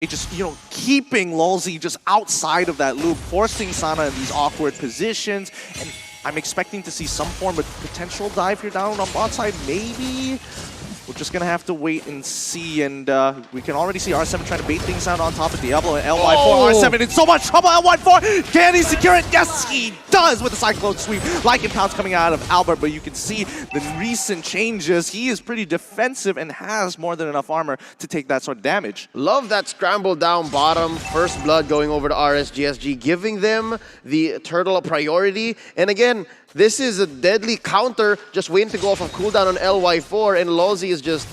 just, keeping Lolzy just outside of that loop, forcing Sana in these awkward positions. And I'm expecting to see some form of potential dive here down on bot side, maybe. We're just gonna have to wait and see, and we can already see R7 trying to bait things out on top of Diablo and LY4. R7 in so much trouble. LY4, can he secure it? Yes, he does with the Cyclone Sweep. Like pounds coming out of Albert, but you can see the recent changes. He is pretty defensive and has more than enough armor to take that sort of damage. Love that scramble down bottom. First blood going over to RSGSG, giving them the turtle a priority. And again, this is a deadly counter, just waiting to go off of cooldown on LY4, and Lolzy is just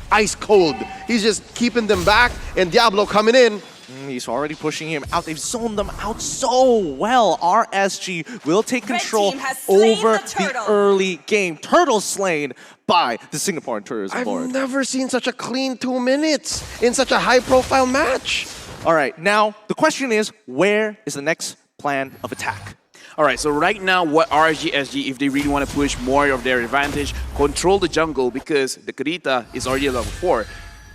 ice cold. He's just keeping them back, and Diablo coming in. He's already pushing him out. They've zoned them out so well. RSG will take control over the early game. Turtle slain by the Singaporean tourism board. I've never seen such a clean 2 minutes in such a high-profile match. All right, now the question is, where is the next plan of attack? All right, so right now, what RSG, if they really want to push more of their advantage, control the jungle, because the Karita is already level 4.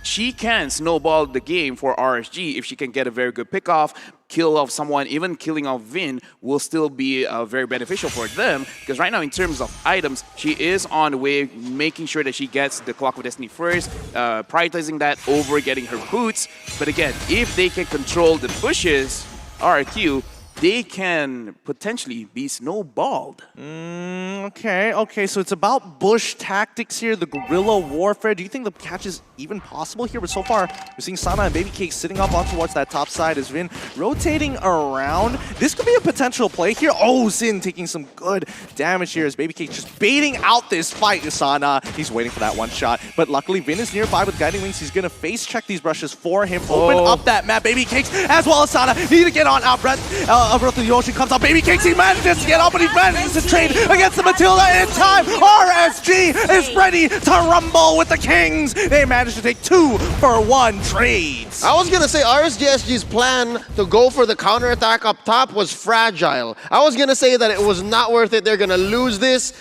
She can snowball the game for RSG if she can get a very good pick-off, kill off someone, even killing off Vin will still be very beneficial for them, because right now in terms of items, she is on the way, making sure that she gets the Clock of Destiny first, prioritizing that over getting her boots. But again, if they can control the bushes, RRQ, they can potentially be snowballed. Okay, so it's about bush tactics here, the guerrilla warfare. Do you think the catch is even possible here? But so far, we're seeing Sana and Baby Cake sitting up on towards that top side as Vin rotating around. This could be a potential play here. Oh, Sin taking some good damage here as Baby Cake just baiting out this fight. Sana, he's waiting for that one shot. But luckily, Vin is nearby with Guiding Wings. He's going to face check these brushes for him. Open up that map. Baby Cakes as well as Sana need to get on out. Breath of the Ocean comes out. Baby Cakes, he manages to get up, but he manages to trade against the Matilda in time. RSG is ready to rumble with the Kings. They managed to take 2-for-1 trades. I was going to say RSGSG's plan to go for the counterattack up top was fragile. I was going to say that it was not worth it. They're going to lose this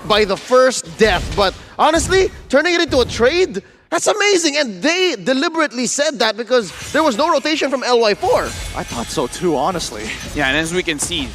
by the first death. But honestly, turning it into a trade, that's amazing, and they deliberately said that because there was no rotation from LY4. I thought so too, honestly. Yeah, and as we can see,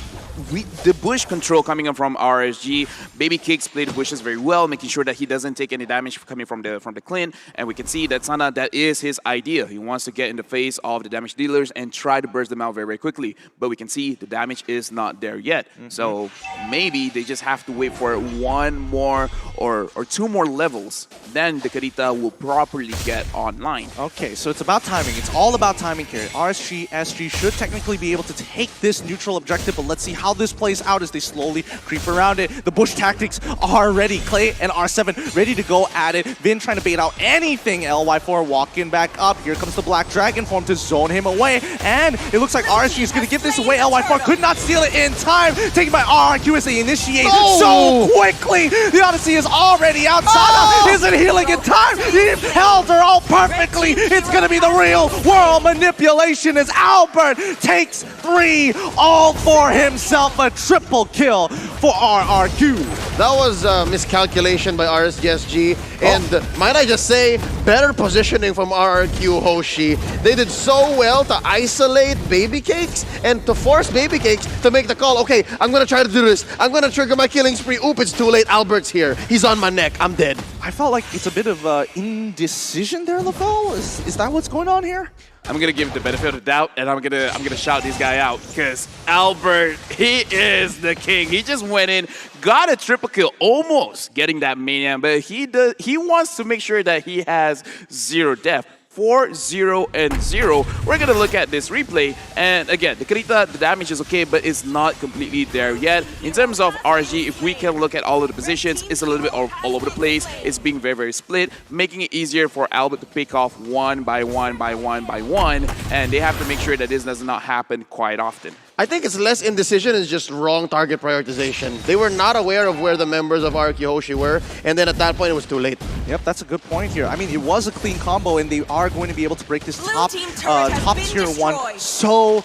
the bush control coming up from RSG. Baby Cakes played the bushes very well, making sure that he doesn't take any damage coming from the Clint. And we can see that Sana, that is his idea. He wants to get in the face of the damage dealers and try to burst them out very, very quickly. But we can see the damage is not there yet. So maybe they just have to wait for one more or two more levels. Then the Karita will properly get online. Okay, so it's about timing. It's all about timing here. RSG should technically be able to take this neutral objective, but let's see how this plays out as they slowly creep around it. The bush tactics are ready. Clay and R7 ready to go at it. Vin trying to bait out anything. LY4 walking back up. Here comes the Black Dragon form to zone him away. And it looks like RSG is going to give this away. LY4 could not steal it in time. Taken by RRQ as they initiate so quickly. The Odyssey is already outside. Isn't healing in time. He held her all perfectly. It's going to be the real world manipulation as Albert takes 3 all for himself. A triple kill for RRQ. That was a miscalculation by RSGSG. And might I just say, better positioning from RRQ Hoshi. They did so well to isolate Baby Cakes and to force Baby Cakes to make the call. Okay, I'm going to try to do this. I'm going to trigger my killing spree. Oop, it's too late. Albert's here. He's on my neck. I'm dead. I felt like it's a bit of indecision there, Lavelle. Is that what's going on here? I'm gonna give it the benefit of the doubt, and I'm gonna shout this guy out because Albert, he is the king. He just went in, got a triple kill, almost getting that maniac, but he wants to make sure that he has 0 death. 4, 0, and 0. We're gonna look at this replay, and again, the Karita, the damage is okay, but it's not completely there yet. In terms of RSG, if we can look at all of the positions, it's a little bit all over the place. It's being very, very split, making it easier for Albert to pick off one by one, and they have to make sure that this does not happen quite often. I think it's less indecision, it's just wrong target prioritization. They were not aware of where the members of RRQ Hoshi were, and then at that point it was too late. Yep, that's a good point here. I mean, it was a clean combo, and they are going to be able to break this top tier 1 so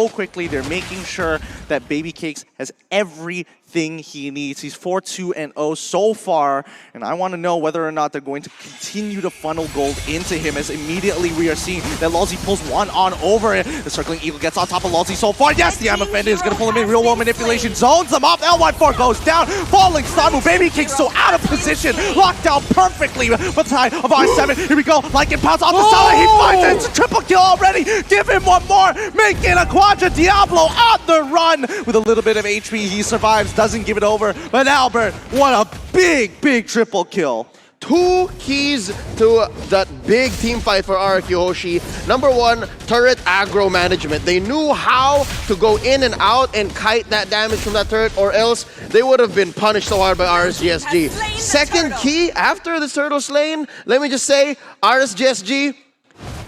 quickly. They're making sure that Baby Cakes has everything he needs. He's 4-2-0 so far, and I want to know whether or not they're going to continue to funnel gold into him, as immediately we are seeing that Lolzy pulls one on over it. The Circling Eagle gets on top of Lolzy so far. Yes, the I'm Offended is going to pull him in. Real world manipulation zones them off. LY4 goes down. Falling star move. Baby Cakes so out of position. Locked down perfectly by the side of R7. Here we go. Like it pounds off the side. He finds it. It's a triple kill already. Give him one more. Make it a Quadra. Diablo on the run. With a little bit of HP, he survives. Doesn't give it over. But Albert, what a big triple kill. Two keys to that big team fight for RRQ HOSHI. Number one, turret aggro management. They knew how to go in and out and kite that damage from that turret, or else they would have been punished so hard by RSGSG. Second key, after the turtle slain, let me just say, RSGSG,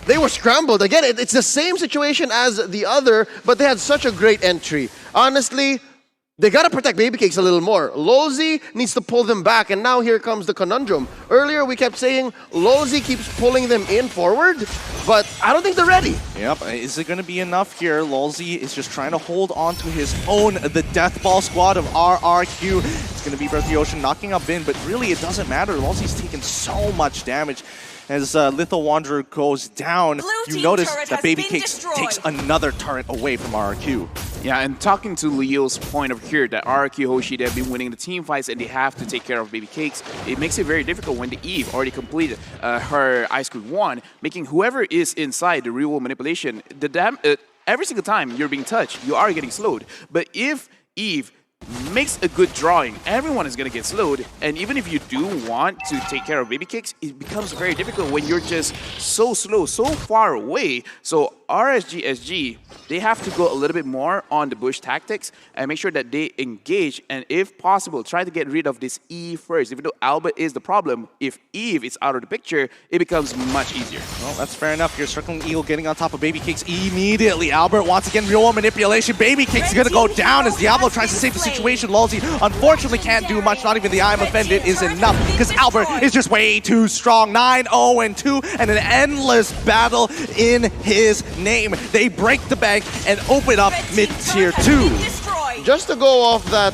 they were scrambled. Again, it's the same situation as the other, but they had such a great entry. Honestly, they gotta protect Baby Cakes a little more. Lolzy needs to pull them back, and now here comes the conundrum. Earlier, we kept saying Lolzy keeps pulling them in forward, but I don't think they're ready. Yep, is it gonna be enough here? Lolzy is just trying to hold on to his own, the Death Ball squad of RRQ. It's gonna be Birth the Ocean knocking up Vin, but really it doesn't matter. Lolzy's taken so much damage. As Lethal Wanderer goes down, you notice that Baby Cakes takes another turret away from RRQ. Yeah, and talking to Leo's point over here, that RRQ HOSHI, they've been winning the team fights and they have to take care of Baby Cakes. It makes it very difficult when the Eve already completed her Ice Cream 1, making whoever is inside the real world manipulation, every single time you're being touched, you are getting slowed. But if Eve makes a good drawing, everyone is going to get slowed, and even if you do want to take care of Baby Cakes, it becomes very difficult when you're just so slow, so far away. So RSGSG, they have to go a little bit more on the bush tactics and make sure that they engage, and if possible, try to get rid of this E first. Even though Albert is the problem, if Eve is out of the picture, it becomes much easier. Well, that's fair enough. You're Circling Eagle getting on top of Baby Cakes immediately. Albert once again, real world manipulation. Baby Cakes is going to go down as Diablo tries to save the situation. Lolzy unfortunately can't do much. Not even the I'm Offended is enough, because Albert is just way too strong. 9-0-2 and an endless battle in his name. They break the bank and open up mid-tier 2. Just to go off that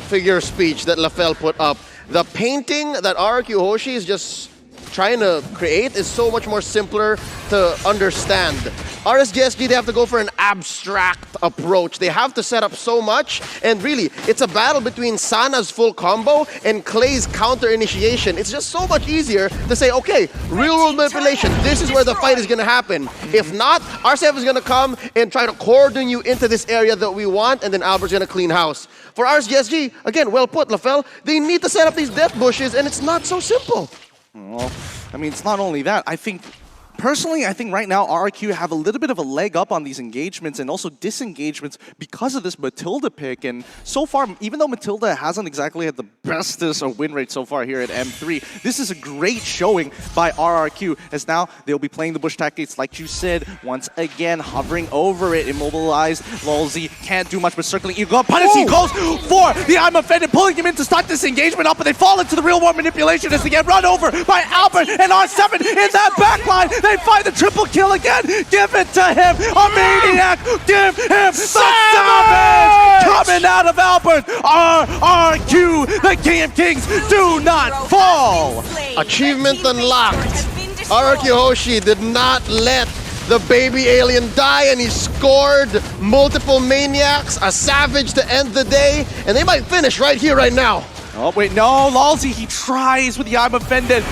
figure speech that LaFell put up, the painting that RRQ HOSHI is just trying to create is so much more simpler to understand. RSGSG, they have to go for an abstract approach. They have to set up so much, and really, it's a battle between Sana's full combo and Clay's counter initiation. It's just so much easier to say, okay, real world manipulation, this is where the fight is gonna happen. If not, R7 is gonna come and try to cordon you into this area that we want, and then Albert's gonna clean house. For RSGSG, again, well put, LaFell, they need to set up these death bushes, and it's not so simple. Well, I mean, it's not only that. Personally, I think right now RRQ have a little bit of a leg up on these engagements and also disengagements because of this Matilda pick. And so far, even though Matilda hasn't exactly had the bestest win rate so far here at M3, this is a great showing by RRQ, as now they'll be playing the bush tactics like you said, once again hovering over it, immobilized. Lolzy can't do much but Circling Eagle. Punishy goes for the I'm Offended, pulling him in to start this engagement up, but they fall into the real world manipulation as they get run over by Albert and R7 in that backline. They find the triple kill again. Give it to him. A maniac. Give him the savage coming out of Albert. RRQ, the King of Kings, do not fall. Achievement unlocked. RRQ HOSHI did not let the baby alien die, and he scored multiple maniacs, a savage to end the day, and they might finish right here, right now. Oh, wait, no. Lolzy, he tries with the I'm Offended.